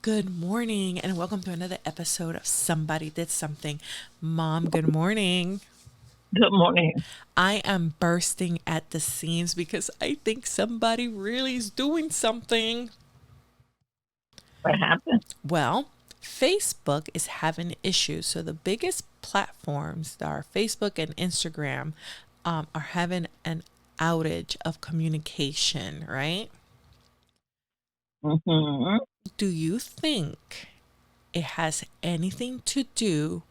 Good morning, and welcome to another episode of Somebody Did Something. Mom, good morning. Good morning. I am bursting at the seams because I think somebody really is doing something. What happened? Well, Facebook is having issues. So, the biggest platforms that are Facebook and Instagram are having an outage of communication, right? Hmm. Do you think it has anything to do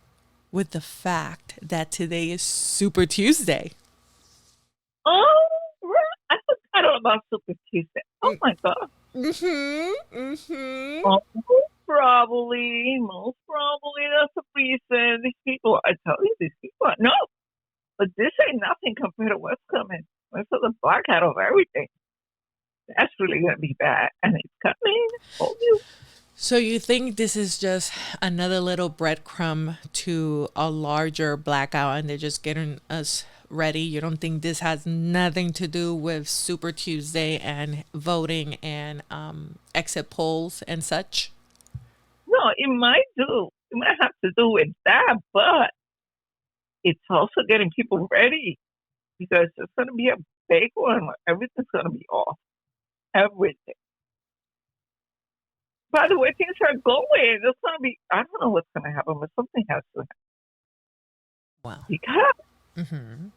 with the fact that today is Super Tuesday? Oh, I forgot all about Super Tuesday. Oh my God. Mm-hmm. Mm-hmm. Oh, most probably that's the reason. These people, I tell you, these people, no, but this ain't nothing compared to what's coming. What's the blackout of everything? That's really gonna be bad, and it's coming. Told you. So you think this is just another little breadcrumb to a larger blackout and they're just getting us ready? You don't think this has nothing to do with Super Tuesday and voting and exit polls and such? No, it might do. It might have to do with that, but it's also getting people ready because it's gonna be a big one. Everything's gonna be off. Everything. By the way, things are going. It's gonna be. I don't know what's gonna happen, but something has to happen Well, because mm-hmm.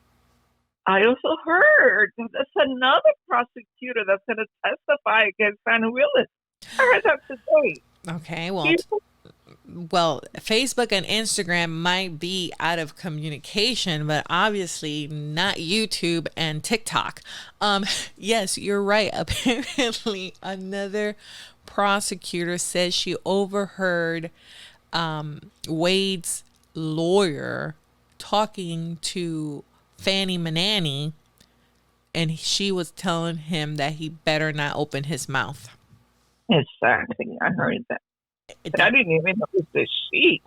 I also heard that there's another prosecutor that's gonna testify against Fannie Willis. I heard that today. Okay, People, Facebook and Instagram might be out of communication, but obviously not YouTube and TikTok. Yes, you're right. Apparently, another prosecutor says she overheard Wade's lawyer talking to Fannie Manani, and she was telling him that he better not open his mouth. exactly. I heard that, but I That didn't even know it was she.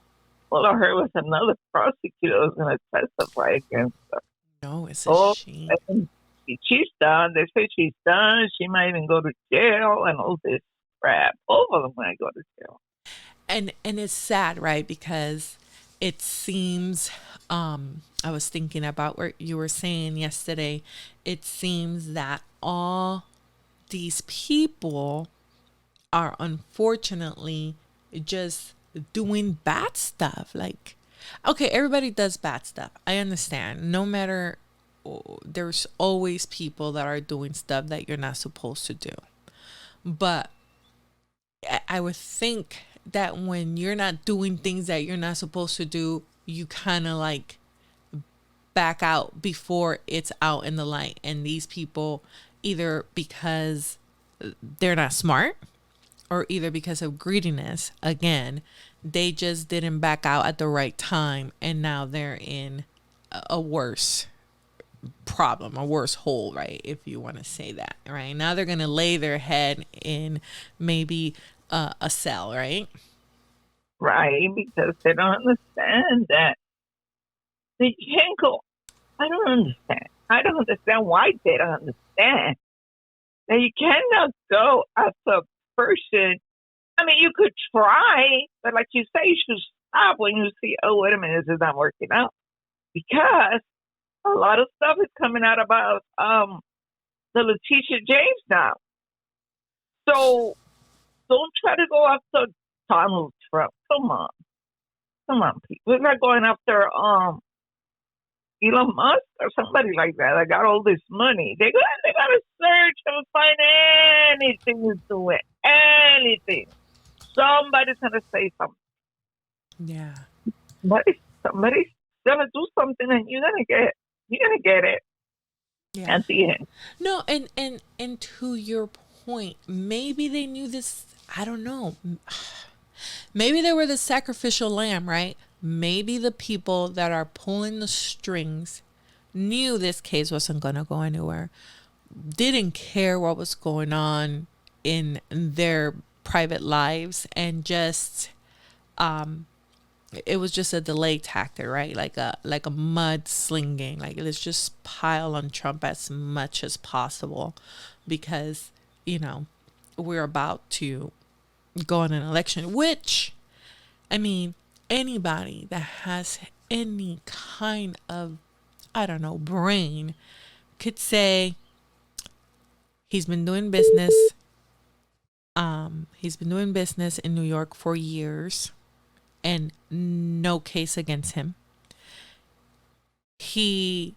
All I heard was another prosecutor was gonna testify against her. no, it's a Oh, she. and she's done. They say she's done. She might even go to jail and all this crap. Both of them might go to jail. And it's sad, right? Because it seems I was thinking about what you were saying yesterday. It seems that all these people are unfortunately just doing bad stuff. Like, okay, everybody does bad stuff. I understand. No matter, there's always people that are doing stuff that you're not supposed to do. But I would think that when you're not doing things that you're not supposed to do, you kind of like back out before it's out in the light. And these people, either because they're not smart or either because of greediness, again, they just didn't back out at the right time. And now they're in a worse problem, a worse hole, right? If you want to say that, right? Now they're going to lay their head in maybe a cell, right? Right? Because they don't understand that they can't go. I don't understand. I don't understand why they don't understand that you cannot go after a person. I mean, you could try, but like you say, you should stop when you see, oh, wait a minute, this is not working out. Because a lot of stuff is coming out about the Letitia James now. So don't try to go after Donald Trump. Come on, people. We're not going after Elon Musk or somebody like that. I got all this money. They gotta search and find anything to do it. Anything. Somebody's gonna say something. Yeah. Somebody's gonna do something, and you're gonna get it Yeah. at the end. No, and to your point, maybe they knew this. I don't know. Maybe they were the sacrificial lamb, right? Maybe the people that are pulling the strings knew this case wasn't going to go anywhere, didn't care what was going on in their private lives, and just it was just a delay tactic, right? Like a mud slinging. Like, let's just pile on Trump as much as possible because, you know, we're about to go on an election, which, I mean, anybody that has any kind of, I don't know, brain could say he's been doing business. He's been doing business in New York for years and no case against him. He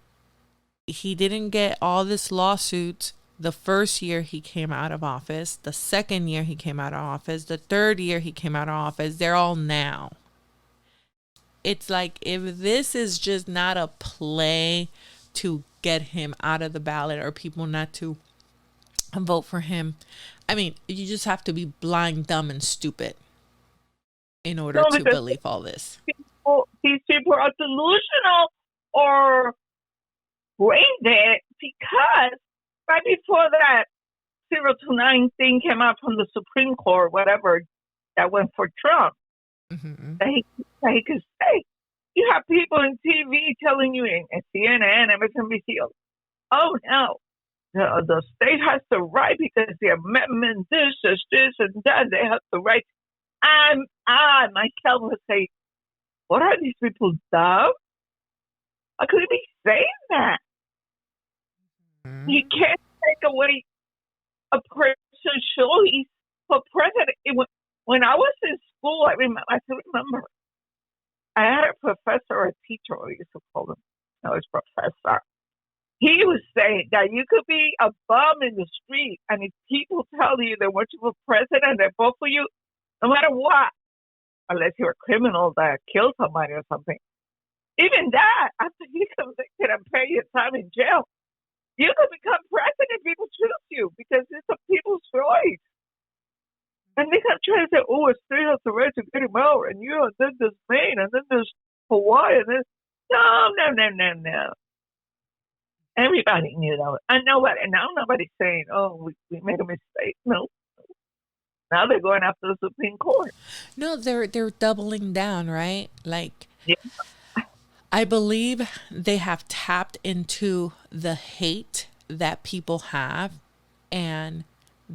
he didn't get all this lawsuits the first year he came out of office, the second year he came out of office, the third year he came out of office. They're all now. It's like if this is just not a play to get him out of the ballot or people not to vote for him, I mean, you just have to be blind, dumb, and stupid in order No, to because believe all this. these people are delusional or brain dead because right before that 029 thing came out from the Supreme Court, whatever, that went for Trump, Mm-hmm. that he could say. You have people in TV telling you in CNN, MSNBC, oh no, the state has the right because the amendment this and that. They have the right. I myself would say, what are these people dumb? How could he be saying that? You Mm-hmm. can't take away a person's choice for president. When I was in school, I still remember, I had a professor or a teacher, we used to call him, no, it's professor. He was saying that you could be a bum in the street, and if people tell you they want you for president, they vote for you, no matter what, unless you're a criminal that killed somebody or something. Even that, after you convicted and pay your time in jail, you could become president. People choose you because it's a people's choice. And they kept trying to say, oh, a state has the right to get him out, and you know, and then there's Maine, and then there's Hawaii, and then no. Everybody knew that. And nobody, and now nobody's saying, oh, we made a mistake. No. Now they're going after the Supreme Court. No, they're doubling down, right? Like Yeah. I believe they have tapped into the hate that people have and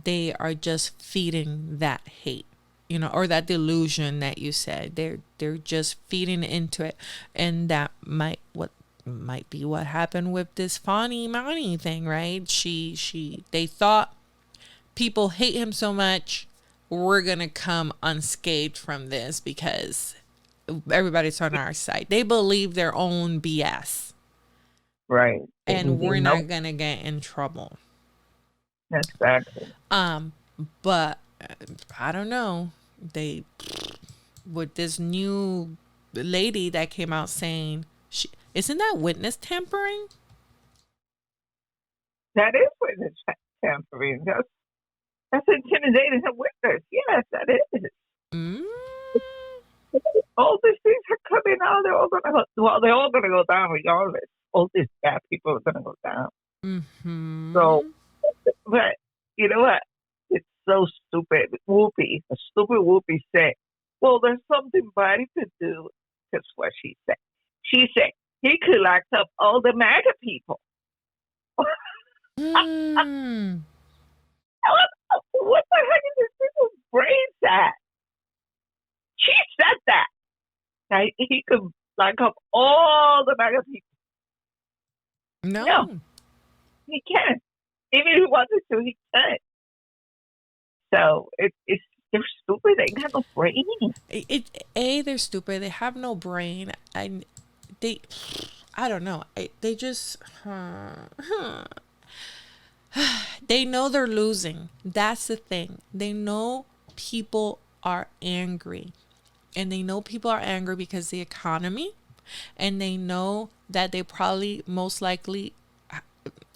they are just feeding that hate, or that delusion that you said. They're just feeding into it. And that might be what happened with this Fani Mani thing, right? They thought people hate him so much, we're gonna come unscathed from this because everybody's on our side. They believe their own BS, Right. and They we're know not gonna get in trouble. exactly. Um, but I don't know. They with this new lady that came out saying isn't that witness tampering? That is witness tampering. That's intimidating a witness. Yes, that is. Mm. All these things are coming out. They're all gonna go. Well, they're all gonna go down regardless. All these bad people are gonna go down. So, Mm-hmm. but you know what? It's so stupid. Whoopi, a stupid Whoopi said, "Well, there's something Biden could do." That's what she said. She said he could lock up all the MAGA people. Mm. What the heck is this people's brains at? She said that he could lock up all the MAGA people. No, No. he can't. Even if he wanted to, he can't. So it's they're stupid. They got no brain. They're stupid. They have no brain. They I don't know. They just they know they're losing. That's the thing. They know people are angry. And they know people are angry because the economy, and they know that they probably most likely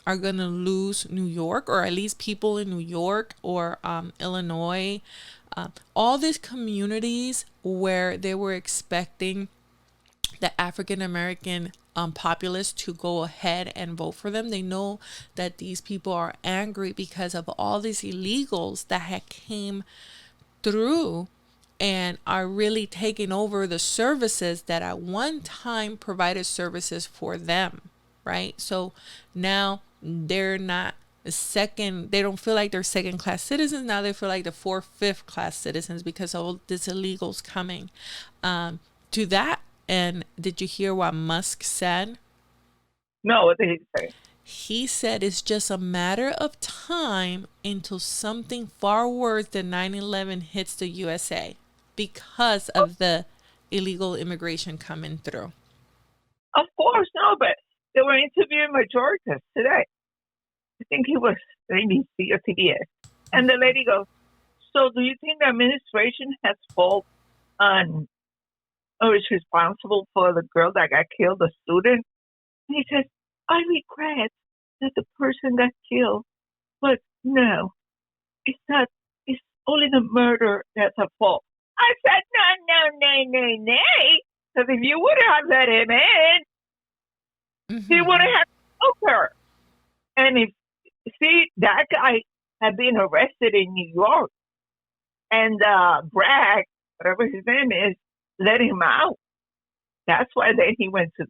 are going to lose New York, or at least people in New York or Illinois, all these communities where they were expecting the African American populace to go ahead and vote for them. They know that these people are angry because of all these illegals that had came through and are really taking over the services that at one time provided services for them, right? So now they're not. second, they don't feel like they're second class citizens. Now they feel like the fourth, fifth class citizens because of all this illegals coming. To that, and did you hear what Musk said? No, what did he say? He said it's just a matter of time until something far worse than 9/11 hits the USA because of the illegal immigration coming through. Of course, no, but they were interviewing my Georgia today. I think he was ABC or CBS. And the lady goes, so do you think the administration has fault on, or is responsible for the girl that got killed, the student? And he says, I regret that the person got killed, but no, it's not, it's only the murder that's at fault. I said, no. Because if you would have let him in, he would have killed her. And if, see, that guy had been arrested in New York, and Bragg, whatever his name is, let him out. That's why then he went to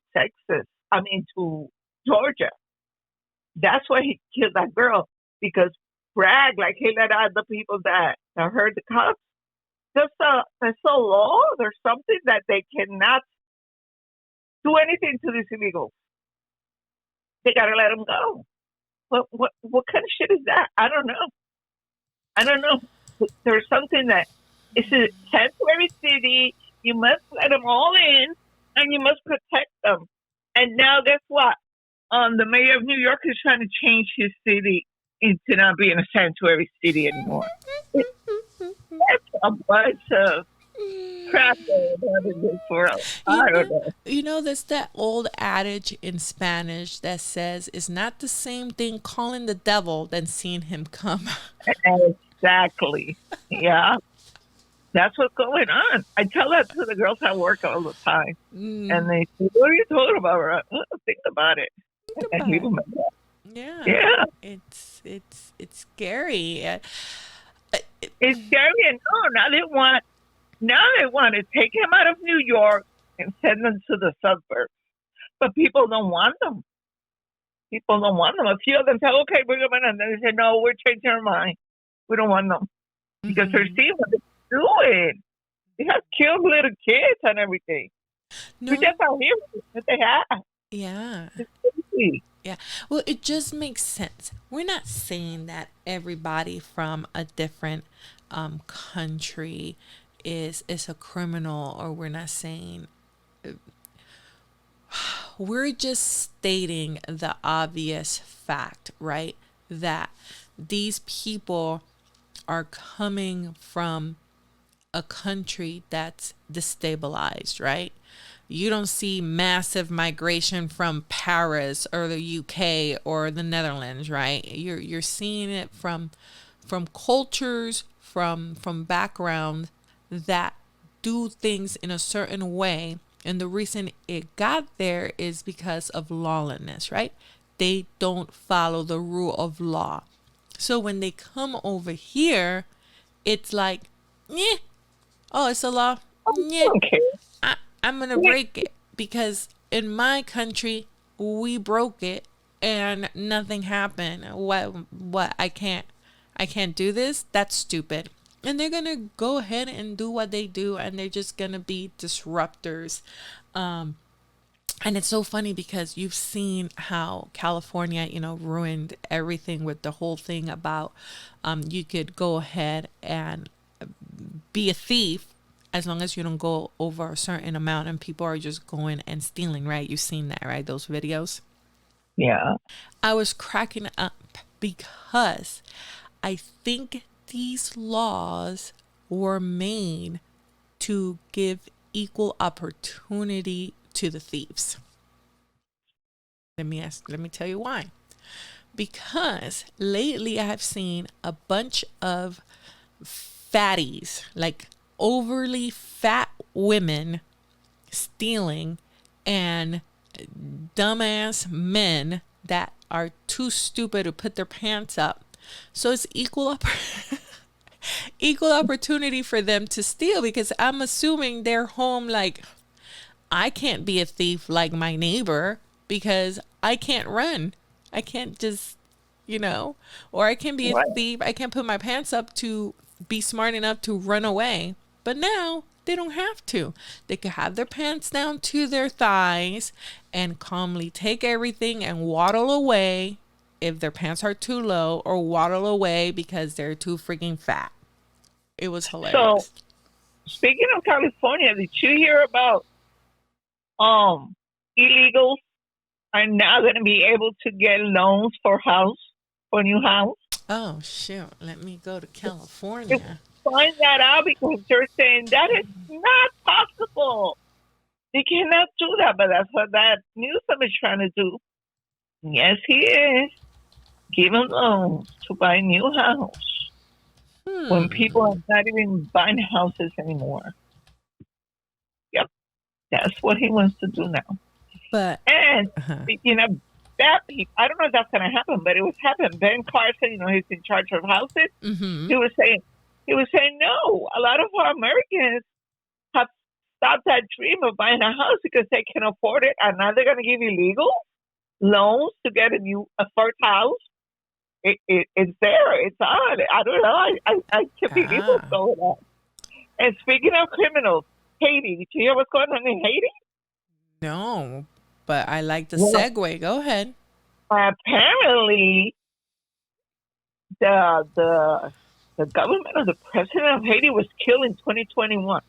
to Georgia. That's why he killed that girl, because Bragg, like, he let out the people that heard the cops. There's a law, there's something that they cannot do anything to these illegals. They gotta let them go. What kind of shit is that? I don't know. There's something that it's a sanctuary city. You must let them all in, and you must protect them. And now, guess what? The mayor of New York is trying to change his city into not being a sanctuary city anymore. That's a bunch of crap going on in this world. I don't know. You know, there's that old adage in Spanish that says it's not the same thing calling the devil than seeing him come. Exactly. Yeah. That's what's going on. I tell that to the girls at work all the time. And they say, what are you talking about? Think about it. And leave them at that. Yeah. It's scary. It's scary. And now they want to take him out of New York and send them to the suburbs. But people don't want them. A few of them say, okay, bring them in. And then they say, no, we're changing our mind. We don't want them. Because they're seeing what they're doing. They have killed little kids and everything. We just don't hear what they have. Yeah. It's crazy. Yeah. Well, it just makes sense. We're not saying that everybody from a different country is a criminal, or we're not saying, we're just stating the obvious fact, right? That these people are coming from a country that's destabilized, right? You don't see massive migration from Paris or the UK or the Netherlands, right? You're seeing it from cultures, from backgrounds that do things in a certain way. And the reason it got there is because of lawlessness, right? They don't follow the rule of law. So when they come over here, it's like, yeah, oh, it's a law. Yeah, Okay. I'm going to break it because in my country, we broke it and nothing happened. What? I can't do this? That's stupid. And they're going to go ahead and do what they do, and they're just going to be disruptors. And it's so funny because you've seen how California, ruined everything with the whole thing about you could go ahead and be a thief as long as you don't go over a certain amount, and people are just going and stealing, right? You've seen that, right? Those videos. Yeah. I was cracking up because I think these laws were made to give equal opportunity to the thieves. Let me tell you why. Because lately I have seen a bunch of fatties, like overly fat women, stealing, and dumbass men that are too stupid to put their pants up. So it's equal opportunity for them to steal, because I'm assuming they're home like, I can't be a thief like my neighbor because I can't run. I can't just you know, or I can be a Right. thief. I can put my pants up to be smart enough to run away. But now they don't have to. They can have their pants down to their thighs and calmly take everything and waddle away if their pants are too low, or waddle away because they're too freaking fat. It was So hilarious. speaking of California, did you hear about um illegals are now going to be able to get loans for new house? Oh, shoot. Let me go to Just California. find that out because they're saying that is not possible. They cannot do that, but that's what that Newsom is trying to do. Yes, he is. Give them loans to buy a new house when people are not even buying houses anymore. Yep, that's what he wants to do now. But, And speaking of that, I don't know if that's going to happen, but it was happening. Ben Carson, he's in charge of houses. He was saying, no, a lot of our Americans have stopped that dream of buying a house because they can afford it, and now they're going to give you legal loans to get a first house. It's there. It's on. I don't know. I can't believe what's going on. And speaking of criminals, Haiti. Did you hear what's going on in Haiti? no, but I like the Well, segue. Go ahead. apparently the government of the president of Haiti was killed in 2021.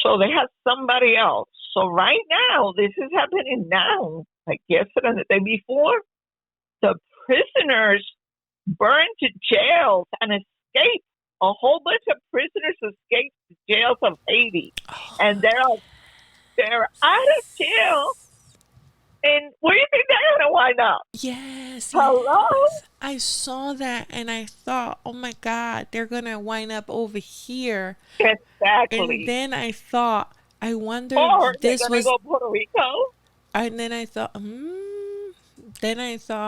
So they had somebody else. So right now, this is happening now, like yesterday and the day before. The prisoners burned to jails and escaped. A whole bunch of prisoners escaped the jails of Haiti, and they're out of jail. And where do you think they're gonna wind up? Yes, Hello? yes. I saw that and I thought, oh my God, they're going to wind up over here. And Exactly. then I thought, I wonder Or if they're this gonna was, go Puerto Rico and then I thought,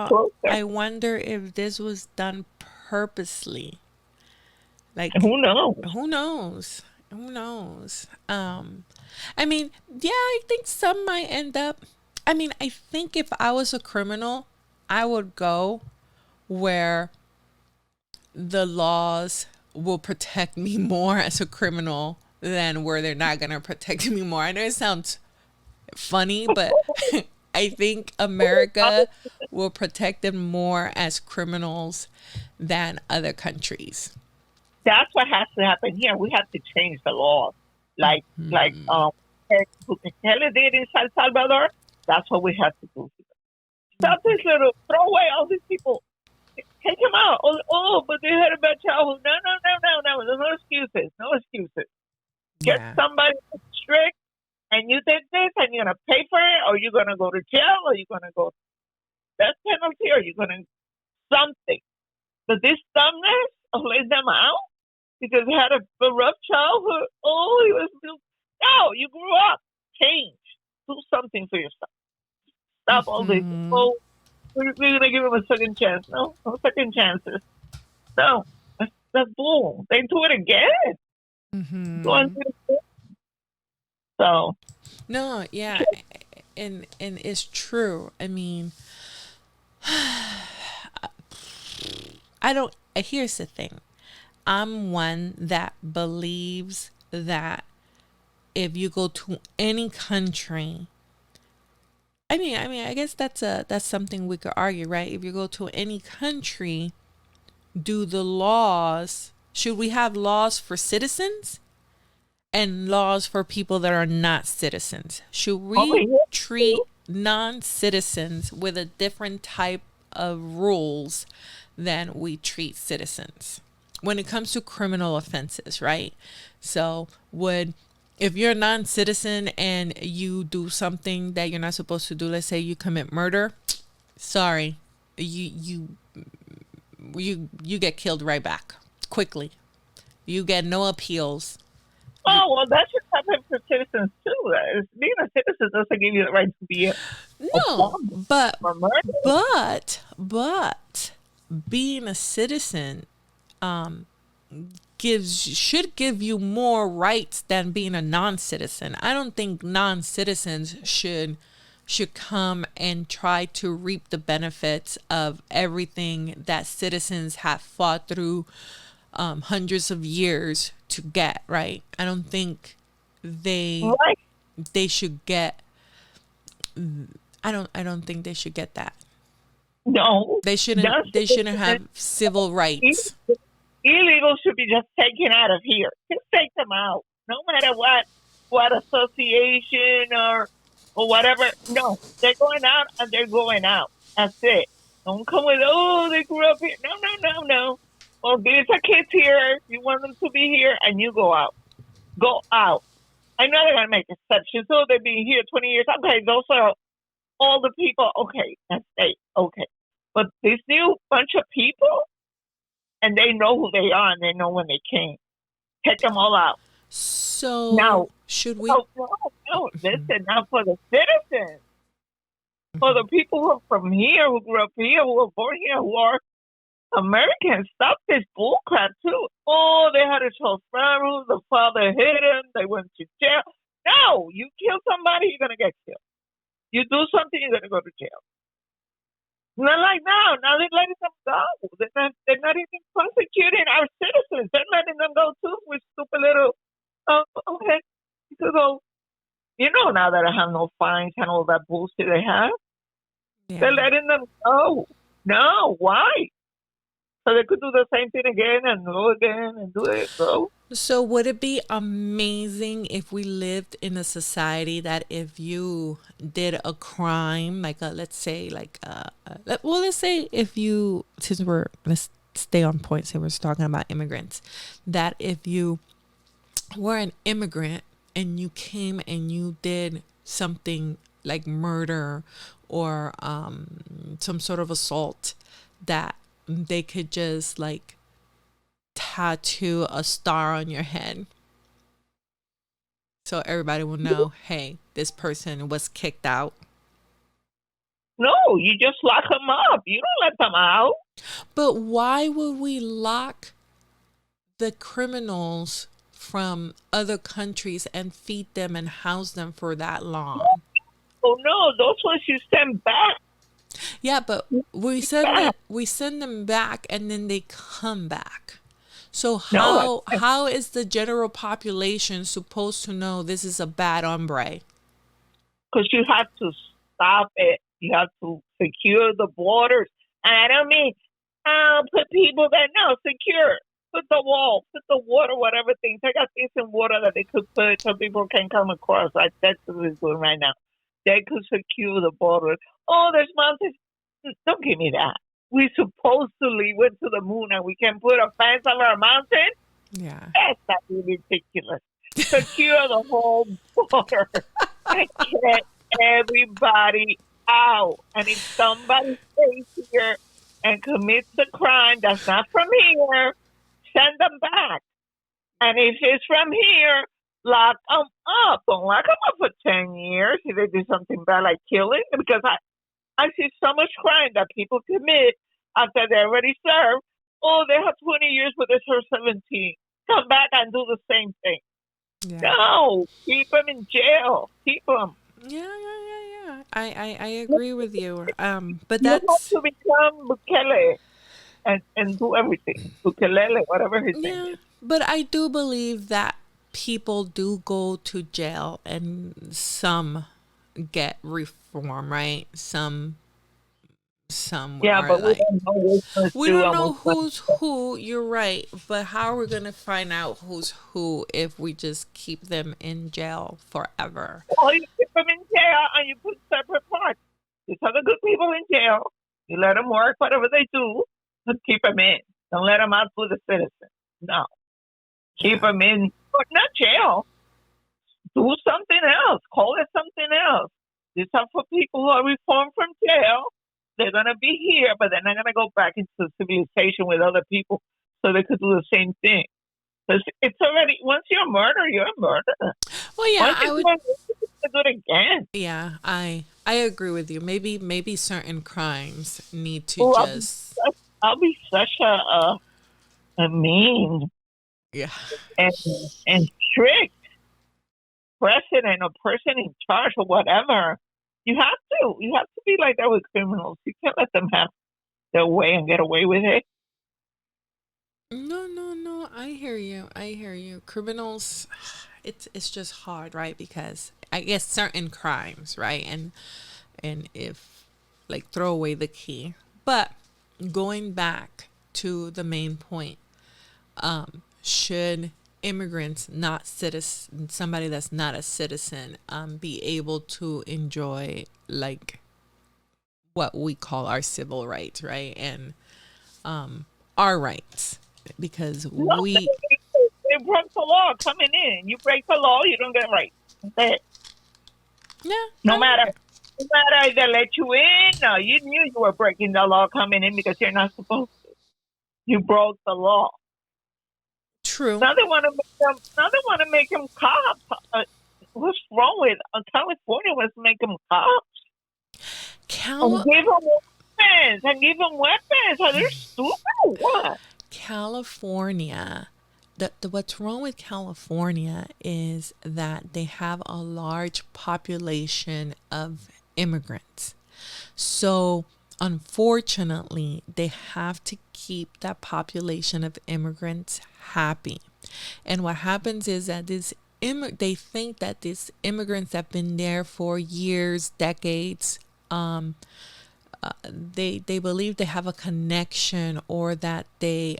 closer. I wonder if this was done purposely. Like, Who knows? who knows? Who knows? I mean, yeah, I think some might end up. I mean, I think if I was a criminal, I would go where the laws will protect me more as a criminal than where they're not going to protect me more. I know it sounds funny, but I think America will protect them more as criminals than other countries. That's what has to happen here. We have to change the laws, like Bukele did in San Salvador. That's what we have to do. Stop this little throw away all these people. Take them out. But they had a bad childhood. No. There's no excuses. No excuses. Get Yeah. somebody strict, and you did this, and you're gonna pay for it, or you're gonna go to jail, or you're gonna go death penalty, or you're gonna something. But this dumbness of letting them out because he had a rough childhood. Oh, he was no. You grew up. Change. Do something for yourself. Stop all this. Oh, we're gonna give him a second chance. No, no second chances. No, that's bull. They do it again. Go and do it. So No, yeah, and it's true. I mean, I don't. Here's the thing. I'm one that believes that if you go to any country, I guess that's something we could argue, right? If you go to any country, do the laws should we have laws for citizens and laws for people that are not citizens? Should over we here treat non-citizens with a different type of rules than we treat citizens when it comes to criminal offenses, right? So, would if you're a non-citizen and you do something that you're not supposed to do, let's say you commit murder, sorry, you get killed right back quickly. You get no appeals. You Oh, well, that should happen for citizens too. Being a citizen doesn't give you the right to be a no, felon but or murder. but being a citizen gives should give you more rights than being a non-citizen. I don't think non-citizens should come and try to reap the benefits of everything that citizens have fought through hundreds of years to get, right? I don't think they Right? they should get I don't think they should get that. No, They shouldn't that's they shouldn't have civil rights. illegal should be just taken out of here. Just take them out, no matter what association or whatever. No, they're going out and they're going out. That's it. Don't come with they grew up here. No, no, no, no. Well, these are kids here. You want them to be here, and you go out. Go out. I know they're gonna make exceptions. So they've been here 20 years. Okay, those are all the people. Okay, that's it. Okay, but this new bunch of people, and they know who they are, and they know when they came. Take them all out. So Now, should we? no, no, no. Listen, now for the citizens, for the people who are from here, who grew up here, who were born here, who are Americans, stop this bullcrap too. Oh, they had a child rules. The father hit him. They went to jail. No, you kill somebody, you're gonna get killed. You do something, you're gonna go to jail. Not like now. Now they're letting them go. They're not even prosecuting our citizens. They're letting them go too with stupid little. Oh, okay. Because now that I have no fines and all that bullshit they have, they're Yeah. letting them go. No, why? So they could do the same thing again and go again and do it. So So would it be amazing if we lived in a society that if you did a crime, like let's say, let's say if you, since let's stay on point, since we're talking about immigrants, that if you were an immigrant and you came and you did something like murder or some sort of assault, that they could just like tattoo a star on your head so everybody will know, hey, this person was kicked out. no, you just lock them up. You don't let them out. But why would we lock the criminals from other countries and feed them and house them for that long? Oh no, those ones you send back. Yeah, but we send them back and then they come back. So No, how is the general population supposed to know this is a bad hombre? because you have to stop it. You have to secure the borders. And I don't mean put people that no secure. Put the wall, put the water, whatever things. They got things in water that they could put so people can come across. Like Texas is doing right now. They could secure the border. Oh, there's mountains. Don't give me that. We supposedly went to the moon and we can put a fence over a mountain. Yeah. That's not ridiculous. Secure the whole border and get everybody out. And if somebody stays here and commits a crime that's not from here, send them back. And if it's from here, lock them up. Don't lock them up for 10 years if they do something bad like killing. Because I see so much crime that people commit after they already served. Oh, they have 20 years, but they serve 17. Come back and do the same thing. Yeah. No, keep them in jail. Keep them. Yeah. I agree with you. But You have that's to become Bukele and do everything. Bukelele, whatever his name yeah. is. But I do believe that people do go to jail and some get reform, right? Some Yeah, are but we like don't know which ones we do don't and know which ones who's don't. who. You're right, but how are we gonna find out who's who if we just keep them in jail forever? Well, you keep them in jail and you put separate parts. These are the good people in jail. You let them work, whatever they do, but keep them in. Don't let them out with the citizens. No. Keep Yeah. them in, but not jail. Do something else. Call it something else. These are for people who are reformed from jail. They're going to be here, but they're not going to go back into civilization with other people so they could do the same thing. Because it's already, once you're a murderer, you're a murderer. Well, yeah, Once I you do would. it, you can do it again. Yeah, I agree with you. Maybe certain crimes need to Oh, just I'll be such a mean yeah. and, and strict president or person in charge or whatever You have to. You have to be like that with criminals. You can't let them have their way and get away with it. No, no, no. I hear you. I hear you. Criminals, it's just hard, right? Because I guess certain crimes, right? And if like throw away the key. But going back to the main point, should immigrants, not citizen, somebody that's not a citizen, be able to enjoy like what we call our civil rights, right? And our rights, because No, we, they broke the law coming in. You break the law, you don't get rights. That's it. yeah, No I matter, no matter if they let you in. No, you knew you were breaking the law coming in because you're not supposed to. You broke the law. true. Now they want to make them. Now they want to make them cops. What's wrong with California? Was make them cops and Cal give them weapons and give them weapons. Are they stupid or what? California, the what's wrong with California is that they have a large population of immigrants. So, unfortunately, they have to keep that population of immigrants happy. And what happens is that they think that these immigrants have been there for years, decades. They believe they have a connection, or that they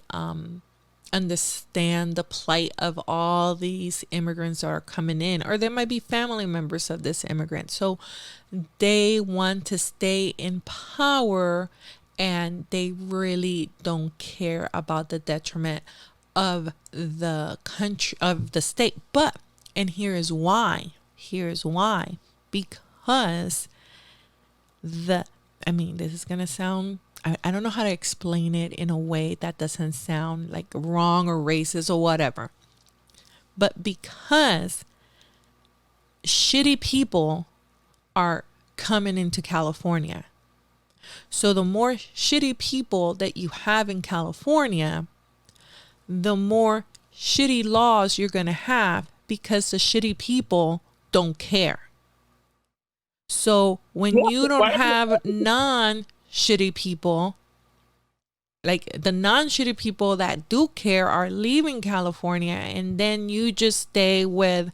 understand the plight of all these immigrants that are coming in, or there might be family members of this immigrant. So they want to stay in power, and they really don't care about the detriment of the country, of the state. But, and here's why, because the I mean, this is gonna sound, I don't know how to explain it in a way that doesn't sound like wrong or racist or whatever. But because shitty people are coming into California. So the more shitty people that you have in California, the more shitty laws you're gonna have, because the shitty people don't care. So when Yeah, you don't why? have non shitty people, like the non shitty people that do care are leaving California, and then you just stay with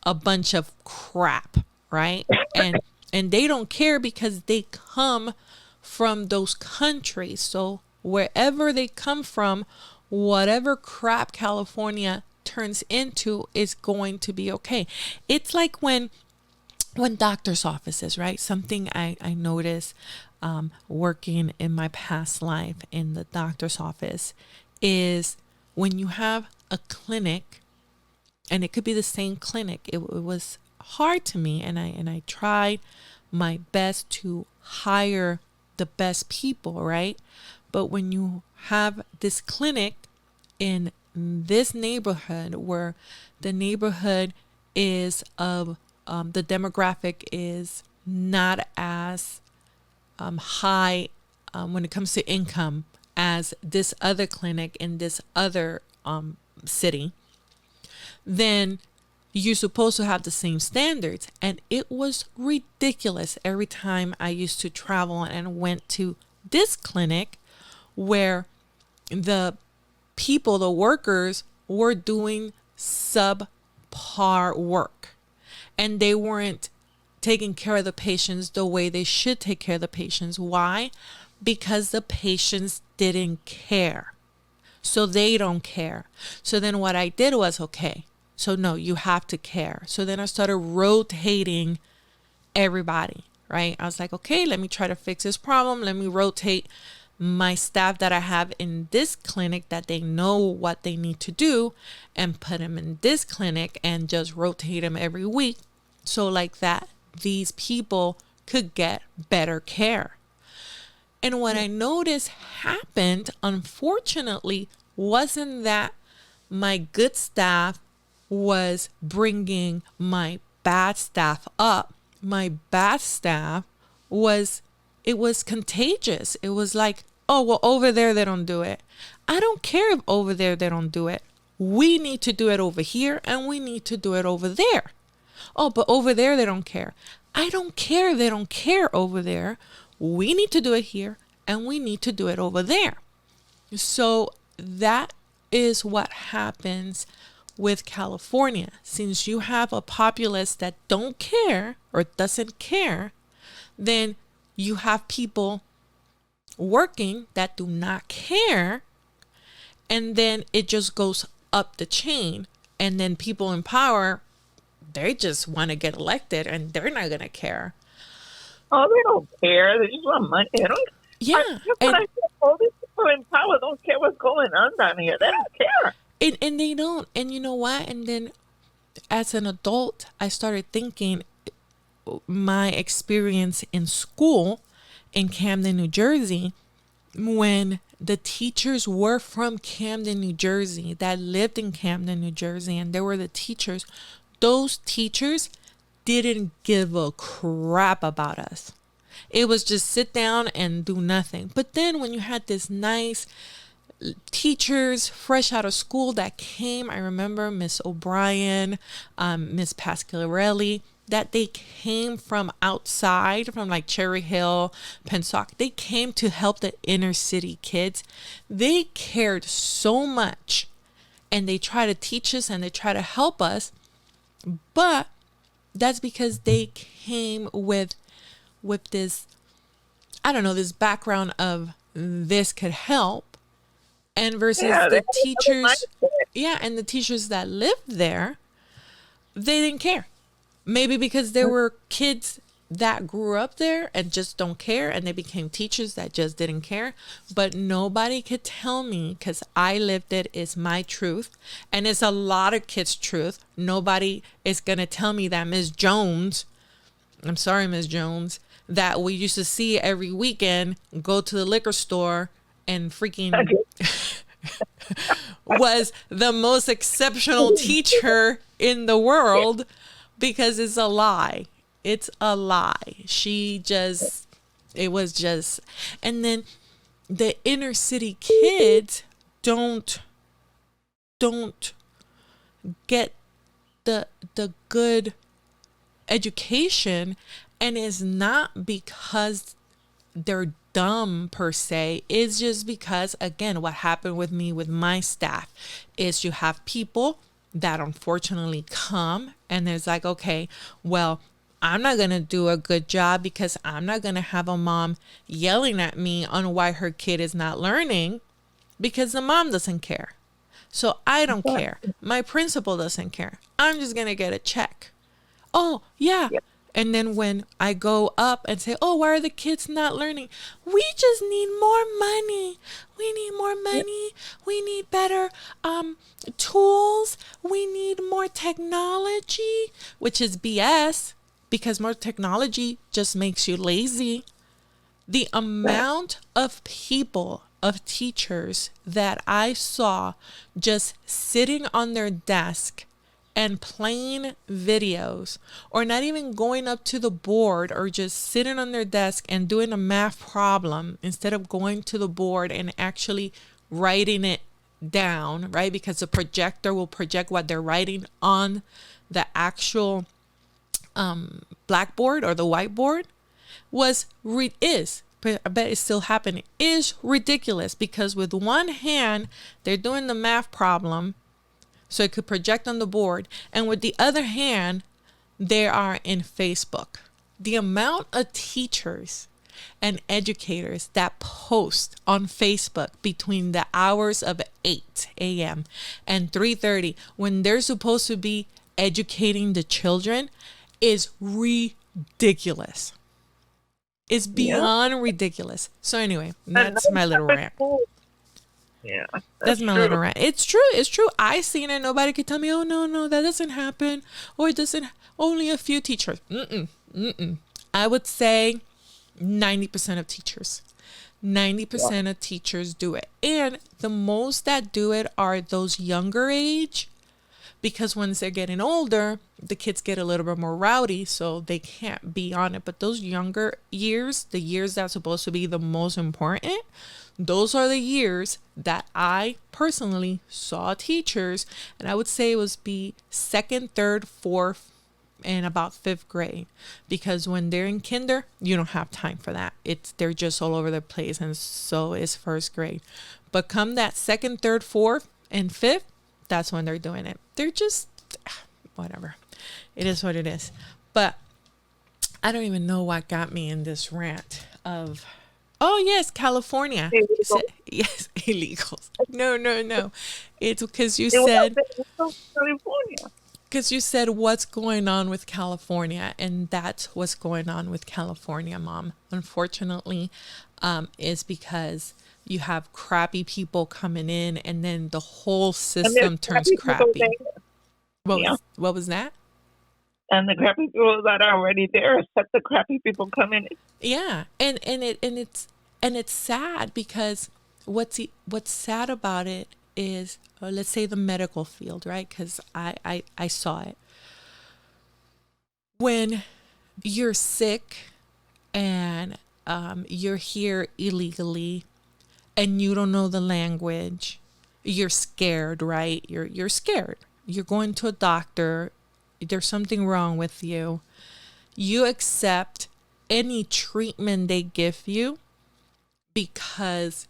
a bunch of crap, right? And they don't care because they come from those countries. So wherever they come from, whatever crap California turns into is going to be okay. It's like when doctor's offices, right? Something I noticed working in my past life in the doctor's office is when you have a clinic, and it could be the same clinic. It was hard to me, and I tried my best to hire the best people, right? But when you have this clinic in this neighborhood, where the neighborhood is of the demographic is not as high when it comes to income as this other clinic in this other city, then you're supposed to have the same standards. And it was ridiculous every time I used to travel and went to this clinic, where the people, the workers, were doing subpar work, and they weren't taking care of the patients the way they should take care of the patients. Why? Because the patients didn't care. So they don't care. So then what I did was, okay, so no, you have to care. So then I started rotating everybody, right? I was like, okay, let me try to fix this problem. Let me rotate my staff that I have in this clinic, that they know what they need to do, and put them in this clinic, and just rotate them every week. So like that, these people could get better care. And what I noticed happened, unfortunately, wasn't that my good staff was bringing my bad staff up. My bad staff was, it was contagious. It was like, oh, well, over there they don't do it. I don't care if over there they don't do it. We need to do it over here, and we need to do it over there. Oh, but over there they don't care. I don't care. They don't care over there. We need to do it here and we need to do it over there. So that is what happens with California. Since you have a populace that don't care or doesn't care, then you have people working that do not care, and then it just goes up the chain, and then people in power, they just want to get elected and they're not going to care. Oh, they don't care. They just want money. They don't. Yeah. I say, all these people in power don't care what's going on down here. They don't care. And they don't. And you know what? And then as an adult, I started thinking my experience in school in Camden, New Jersey, when the teachers were from Camden, New Jersey, that lived in Camden, New Jersey, and they were the teachers, those teachers didn't give a crap about us. It was just sit down and do nothing. But then when you had this nice teachers fresh out of school that came, I remember Miss O'Brien, Miss Pasquarelli, that they came from outside, from like Cherry Hill, Pensacola. They came to help the inner city kids. They cared so much, and they try to teach us and they try to help us. But that's because they came with this, I don't know, this background of this could help, and versus the teachers, and the teachers that lived there, they didn't care. Maybe because there were kids that grew up there and just don't care, and they became teachers that just didn't care. But nobody could tell me, because I lived it, is my truth, and it's a lot of kids' truth. Nobody is going to tell me that Miss Jones, I'm sorry, Miss Jones, that we used to see every weekend go to the liquor store and freaking was the most exceptional teacher in the world, because it's a lie. It's a lie. It was just, and then the inner city kids don't get the good education, and it's not because they're dumb per se. It's just because, again, what happened with me with my staff is you have people that unfortunately come and there's like, okay, well, I'm not going to do a good job because I'm not going to have a mom yelling at me on why her kid is not learning, because the mom doesn't care. So I don't care. My principal doesn't care. I'm just going to get a check. Oh, yeah. Yep. And then when I go up and say, oh, why are the kids not learning? We just need more money. We need more money. We need better tools. We need more technology, which is BS, because more technology just makes you lazy. The amount of people, of teachers that I saw just sitting on their desk and playing videos, or not even going up to the board, or just sitting on their desk and doing a math problem instead of going to the board and actually writing it down, right? Because the projector will project what they're writing on the actual blackboard or the whiteboard, I bet it's still happening, is ridiculous, because with one hand they're doing the math problem so it could project on the board, and with the other hand they are in Facebook. The amount of teachers and educators that post on Facebook between the hours of 8 a.m. and 3:30 when they're supposed to be educating the children is ridiculous. It's beyond ridiculous. So anyway, that's my little rant. Yeah, that's my little rant. It's true. It's true. I seen it. Nobody could tell me, oh, no, that doesn't happen. Or it doesn't. Only a few teachers. I would say 90% of teachers. 90% of teachers do it. And the most that do it are those younger age, because once they're getting older, the kids get a little bit more rowdy, so they can't be on it. But those younger years, the years that's supposed to be the most important, those are the years that I personally saw teachers, and I would say it was be second, third, fourth, in about fifth grade, because when they're in kinder, you don't have time for that. They're just all over the place, and so is first grade. But come that second, third, fourth, and fifth, that's when they're doing it. They're just whatever. It is what it is. But I don't even know what got me in this rant of, oh yes, California. Yes, illegals. No, no, no. It's because you said, California. because you said what's going on with California, and that's what's going on with California, Mom. Unfortunately, is because you have crappy people coming in, and then the whole And there's system turns crappy people crappy. there. Yeah. What was that? And the crappy people that are already there accept the crappy people coming in. Yeah, and it's sad because what's sad about it is, let's say the medical field, right? Because I saw it when you're sick and you're here illegally and you don't know the language, you're scared, right? You're scared. You're going to a doctor. There's something wrong with you. You accept any treatment they give you because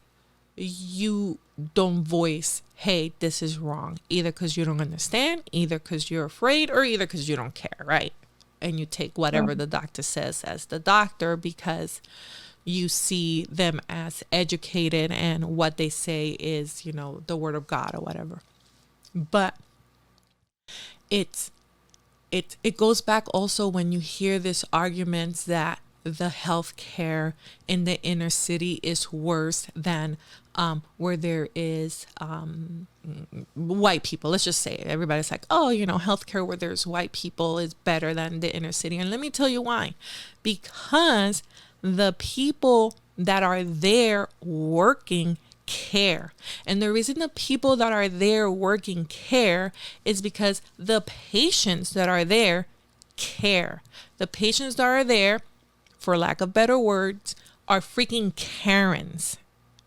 you don't voice, hey, this is wrong, either because you don't understand, either because you're afraid, or either because you don't care, right? And you take whatever the doctor says as the doctor because you see them as educated and what they say is, the word of God or whatever. But it goes back also when you hear this arguments that the healthcare in the inner city is worse than where there is white people. Let's just say it. Everybody's like, oh, healthcare where there's white people is better than the inner city. And let me tell you why. Because the people that are there working care. And the reason the people that are there working care is because the patients that are there care. The patients that are there, for lack of better words, are freaking Karens.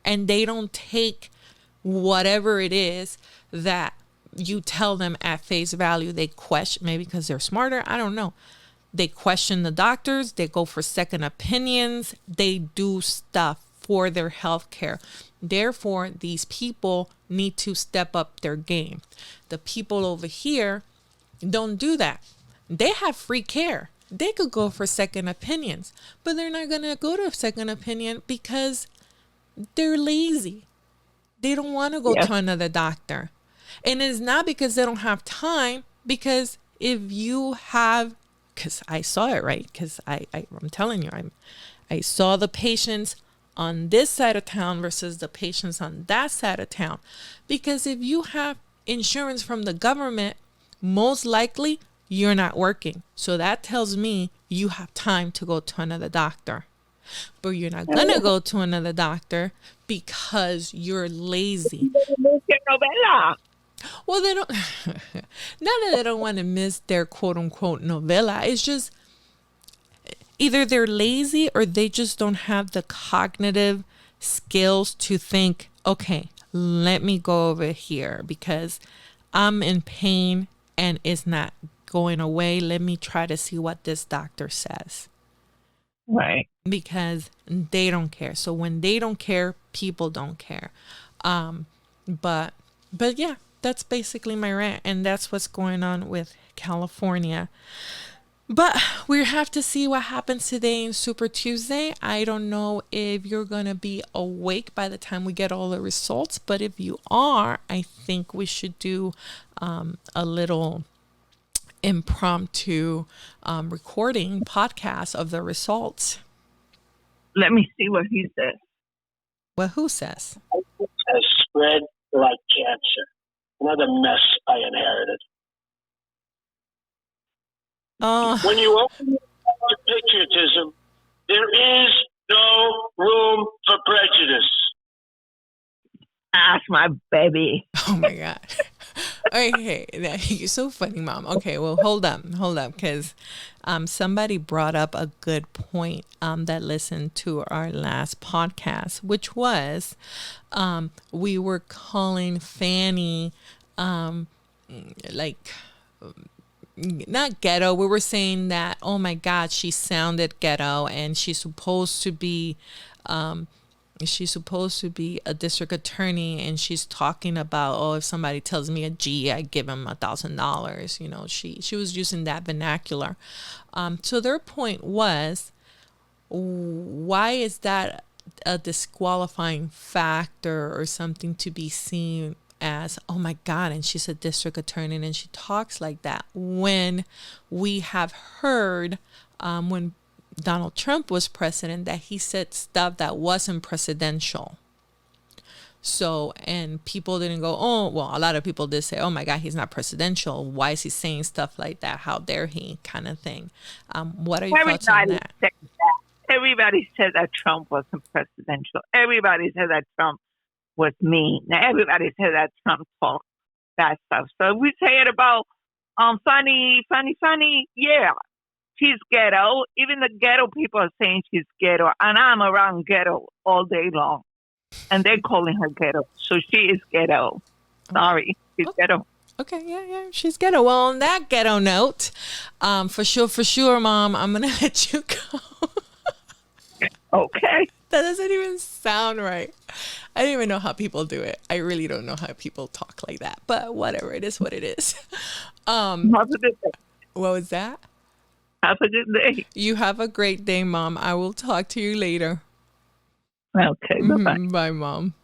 And they don't take whatever it is that you tell them at face value. They question, maybe because they're smarter, I don't know. They question the doctors. They go for second opinions. They do stuff for their health care. Therefore, these people need to step up their game. The people over here don't do that. They have free care. They could go for second opinions, but they're not going to go to a second opinion because they're lazy. They don't want to go to another doctor. And it's not because they don't have time, because if you have, because I saw it, right? Because I'm telling you, I saw the patients on this side of town versus the patients on that side of town. Because if you have insurance from the government, most likely you're not working. So that tells me you have time to go to another doctor. But you're not going to go to another doctor because you're lazy. Well, they don't, not that they don't want to miss their quote unquote novela. It's just either they're lazy or they just don't have the cognitive skills to think, okay, let me go over here because I'm in pain and it's not going away. Let me try to see what this doctor says. Right. Because they don't care. So when they don't care, people don't care. But yeah, that's basically my rant. And that's what's going on with California. But we have to see what happens today in Super Tuesday. I don't know if you're going to be awake by the time we get all the results. But if you are, I think we should do a little impromptu recording podcast of the results. Let me see what he says. Well, who says? Has spread like cancer. Another mess I inherited. When you open to patriotism, there is no room for prejudice. Ask my baby. Oh my God. Okay, you're so funny, Mom. Okay, well, hold up, because somebody brought up a good point that listened to our last podcast, which was we were calling Fanny like not ghetto. We were saying that, oh my God, she sounded ghetto, and she's supposed to be a district attorney, and she's talking about, oh, if somebody tells me a G, I give him $1,000. You know, she was using that vernacular. So their point was, why is that a disqualifying factor or something to be seen as, oh my God, and she's a district attorney and she talks like that, when we have heard when Donald Trump was president that he said stuff that wasn't presidential. So, and people didn't go, oh, well, a lot of people did say, oh my God, he's not presidential. Why is he saying stuff like that? How dare he? Kind of thing. What are your thoughts on that? Said that. Everybody said that Trump wasn't presidential. Everybody said that Trump was mean. Everybody said that Trump talked that stuff. So we say it about funny, yeah. She's ghetto. Even the ghetto people are saying she's ghetto. And I'm around ghetto all day long. And they're calling her ghetto. So she is ghetto. Sorry. She's ghetto. Okay, yeah, she's ghetto. Well, on that ghetto note, for sure, Mom, I'm going to let you go. Okay. That doesn't even sound right. I don't even know how people do it. I really don't know how people talk like that. But whatever, it is what it is. Have a good day. What was that? Have a good day. You have a great day, Mom. I will talk to you later. Okay, bye-bye. Bye, Mom.